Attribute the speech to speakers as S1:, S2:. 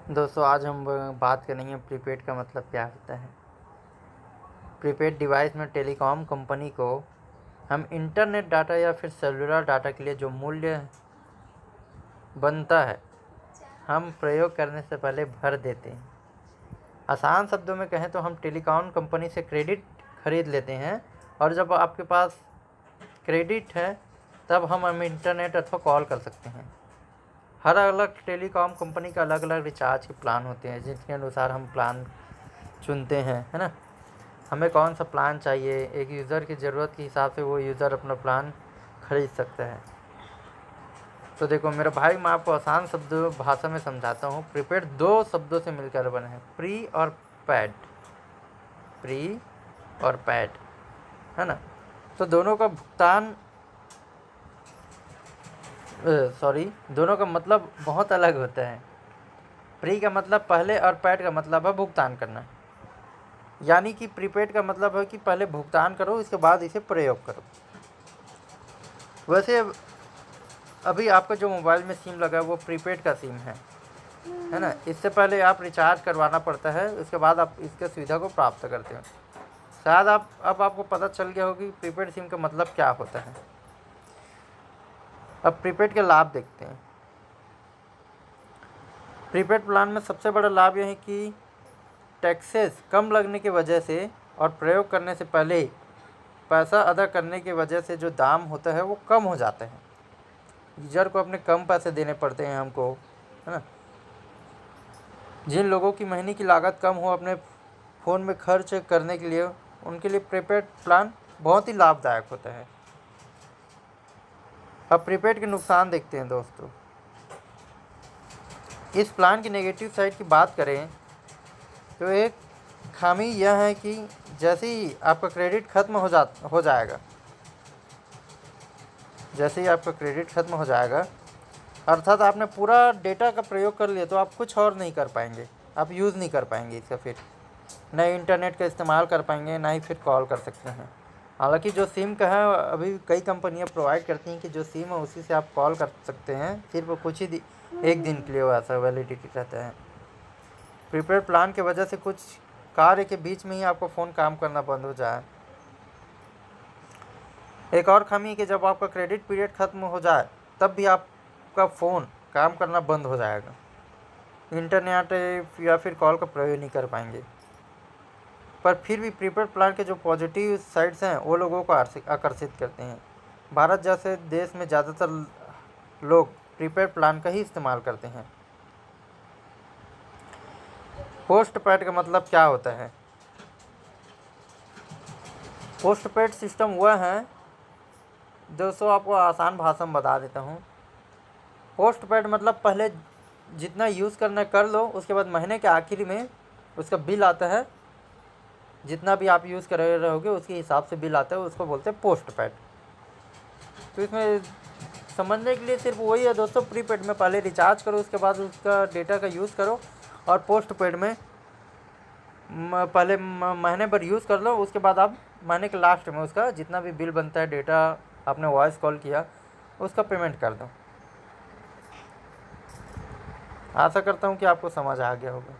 S1: दोस्तों आज हम बात करेंगे प्रीपेड का मतलब क्या होता है। प्रीपेड डिवाइस में टेलीकॉम कंपनी को हम इंटरनेट डाटा या फिर सेलुलर डाटा के लिए जो मूल्य बनता है हम प्रयोग करने से पहले भर देते हैं। आसान शब्दों में कहें तो हम टेलीकॉम कंपनी से क्रेडिट खरीद लेते हैं और जब आपके पास क्रेडिट है तब हम इंटरनेट अथवा कॉल कर सकते हैं। हर अलग टेलीकॉम कंपनी का अलग अलग रिचार्ज के प्लान होते हैं जिसके अनुसार हम प्लान चुनते हैं, है ना। हमें कौन सा प्लान चाहिए, एक यूज़र की ज़रूरत के हिसाब से वो यूज़र अपना प्लान खरीद सकता है। तो देखो मेरा भाई, मैं आपको आसान शब्द भाषा में समझाता हूँ। प्रीपेड दो शब्दों से मिलकर बना है, प्री और पैड। प्री और पैड, है ना। तो दोनों का दोनों का मतलब बहुत अलग होता है। प्री का मतलब पहले और पैड का मतलब है भुगतान करना। यानी कि प्रीपेड का मतलब है कि पहले भुगतान करो, इसके बाद इसे प्रयोग करो। वैसे अभी आपका जो मोबाइल में सिम लगा है वो प्रीपेड का सिम है ना। इससे पहले आप रिचार्ज करवाना पड़ता है, उसके बाद आप इसके सुविधा को प्राप्त करते हो। शायद अब आपको पता चल गया होगा कि प्रीपेड सिम का मतलब क्या होता है। अब प्रीपेड के लाभ देखते हैं। प्रीपेड प्लान में सबसे बड़ा लाभ यह है कि टैक्सेस कम लगने की वजह से और प्रयोग करने से पहले पैसा अदा करने की वजह से जो दाम होता है वो कम हो जाता है। यूजर को अपने कम पैसे देने पड़ते हैं हमको, है ना। जिन लोगों की महीने की लागत कम हो अपने फ़ोन में खर्च करने के लिए, उनके लिए प्रीपेड प्लान बहुत ही लाभदायक होता है। अब प्रीपेड के नुकसान देखते हैं दोस्तों। इस प्लान की नेगेटिव साइड की बात करें तो एक खामी यह है कि जैसे ही आपका क्रेडिट ख़त्म हो जाएगा, जैसे ही आपका क्रेडिट ख़त्म हो जाएगा अर्थात आपने पूरा डेटा का प्रयोग कर लिया तो आप कुछ और नहीं कर पाएंगे, आप यूज़ नहीं कर पाएंगे इसका। फिर न इंटरनेट का इस्तेमाल कर पाएंगे, ना ही फिर कॉल कर सकते हैं। हालांकि जो सिम का है अभी कई कंपनियां प्रोवाइड करती हैं कि जो सिम है उसी से आप कॉल कर सकते हैं, सिर्फ कुछ ही एक दिन के लिए वैसा वैलिडिटी रहता है। प्रीपेड प्लान की वजह से कुछ कार्य के बीच में ही आपका फ़ोन काम करना बंद हो जाए। एक और खामी कि जब आपका क्रेडिट पीरियड ख़त्म हो जाए तब भी आपका फ़ोन काम करना बंद हो जाएगा, इंटरनेट या फिर कॉल का प्रयोग नहीं कर पाएंगे। पर फिर भी प्रीपेड प्लान के जो पॉजिटिव साइड्स हैं वो लोगों को आकर्षित करते हैं। भारत जैसे देश में ज़्यादातर लोग प्रीपेड प्लान का ही इस्तेमाल करते हैं। पोस्ट पेड का मतलब क्या होता है? पोस्ट पेड सिस्टम वह है, दोस्तों आपको आसान भाषा में बता देता हूँ। पोस्ट पेड मतलब पहले जितना यूज़ करना कर लो, उसके बाद महीने के आखिर में उसका बिल आता है, जितना भी आप यूज़ कर रहोगे उसके हिसाब से बिल आता है, उसको बोलते हैं पोस्ट पेड। तो इसमें समझने के लिए सिर्फ वही है दोस्तों, प्रीपेड में पहले रिचार्ज करो, उसके बाद उसका डेटा का यूज़ करो, और पोस्ट पेड में पहले महीने भर यूज़ कर लो, उसके बाद आप महीने के लास्ट में उसका जितना भी बिल बनता है, डेटा आपने वॉइस कॉल किया, उसका पेमेंट कर दो। आशा करता हूँ कि आपको समझ आ गया होगा।